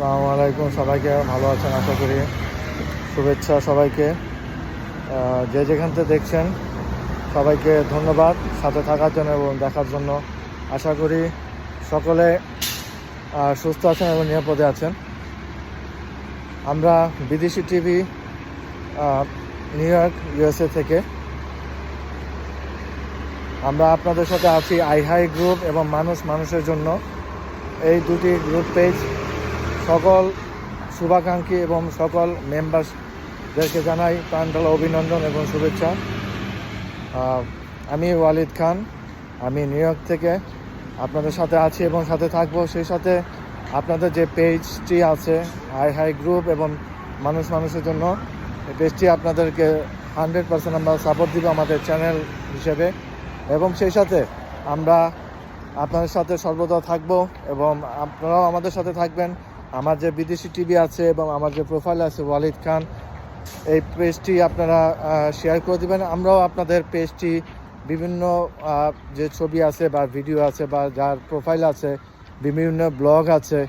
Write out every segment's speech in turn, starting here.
আসসালামু আলাইকুম, সবাইকে ভালো আছেন আশা করি। শুভেচ্ছা সবাইকে, যে যেখান থেকে দেখছেন সবাইকে ধন্যবাদ সাথে থাকার জন্য এবং দেখার জন্য। আশা করি সকলে সুস্থ আছেন এবং নিরাপদে আছেন। আমরা বিদেশি টিভি নিউ ইয়র্ক ইউএসএ থেকে আমরা আপনাদের সাথে আছি আইহাই গ্রুপ এবং মানুষের জন্য। এই দুটি গ্রুপ পেজ সকল শুভাকাঙ্ক্ষী এবং সকল মেম্বারদেরকে জানাই প্রাণঢালা অভিনন্দন এবং শুভেচ্ছা। আমি ওয়ালিদ খান, আমি নিউ ইয়র্ক থেকে আপনাদের সাথে আছি এবং সাথে থাকবো। সেই সাথে আপনাদের যে পেজটি আছে আইহাই গ্রুপ এবং মানুষের জন্য, এই পেজটি আপনাদেরকে 100% আমরা সাপোর্ট দিব আমাদের চ্যানেল হিসেবে, এবং সেই সাথে আমরা আপনাদের সাথে সর্বদা থাকবো এবং আপনারাও আমাদের সাথে থাকবেন। আমার যে বিদেশি টিভি আছে এবং আমার যে প্রোফাইল আছে ওয়ালিদ খান, এই পেজটি আপনারা শেয়ার করে দেবেন। আমরাও আপনাদের পেজটি বিভিন্ন যে ছবি আছে বা ভিডিও আছে বা যার প্রোফাইল আছে, বিভিন্ন ব্লগ আছে,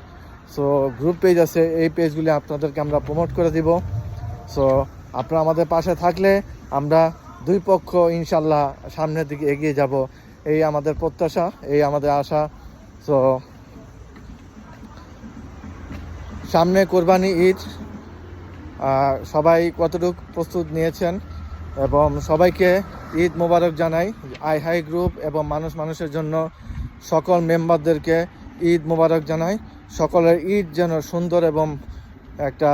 সো গ্রুপ পেজ আছে, এই পেজগুলি আপনাদেরকে আমরা প্রমোট করে দিব। সো আপনারা আমাদের পাশে থাকলে আমরা দুই পক্ষ ইনশাল্লাহ সামনের দিকে এগিয়ে যাব, এই আমাদের প্রত্যাশা, এই আমাদের আশা। সো সামনে কোরবানি ঈদ, সবাই কতটুকু প্রস্তুত নিয়েছেন এবং সবাইকে ঈদ মোবারক জানাই। আইহাই গ্রুপ এবং মানুষের জন্য সকল মেম্বারদেরকে ঈদ মোবারক জানাই। সকলের ঈদ যেন সুন্দর এবং একটা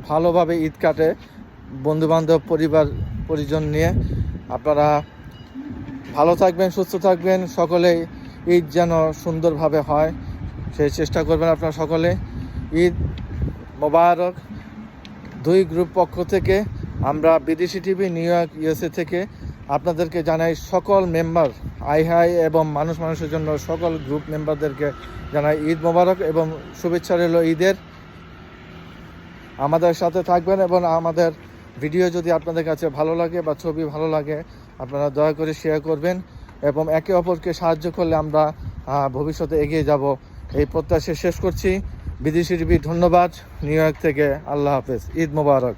ভালোভাবে ঈদ কাটে, বন্ধুবান্ধব পরিজন নিয়ে। আপনারা ভালো থাকবেন, সুস্থ থাকবেন, সকলে ঈদ যেন সুন্দরভাবে হয় সেই চেষ্টা করবেন আপনারা সকলে। ঈদ মোবারক। দুই গ্রুপ পক্ষ থেকে আমরা বিদেশি টিভি নিউ ইয়র্ক ইউএসএ থেকে আপনাদেরকে জানাই, সকল মেম্বার আইহাই এবং মানুষের জন্য সকল গ্রুপ মেম্বারদেরকে জানাই ঈদ মোবারক এবং শুভেচ্ছা রইল ঈদের। আমাদের সাথে থাকবেন এবং আমাদের ভিডিও যদি আপনাদের কাছে ভালো লাগে বা ছবি ভালো লাগে, আপনারা দয়া করে শেয়ার করবেন এবং একে অপরকে সাহায্য করলে আমরা ভবিষ্যতে এগিয়ে যাব, এই প্রত্যাশা শেষ করছি। বিদেশি টিভি ধন্যবাদ, নিউ ইয়র্ক থেকে আল্লাহ হাফেজ, ঈদ মোবারক।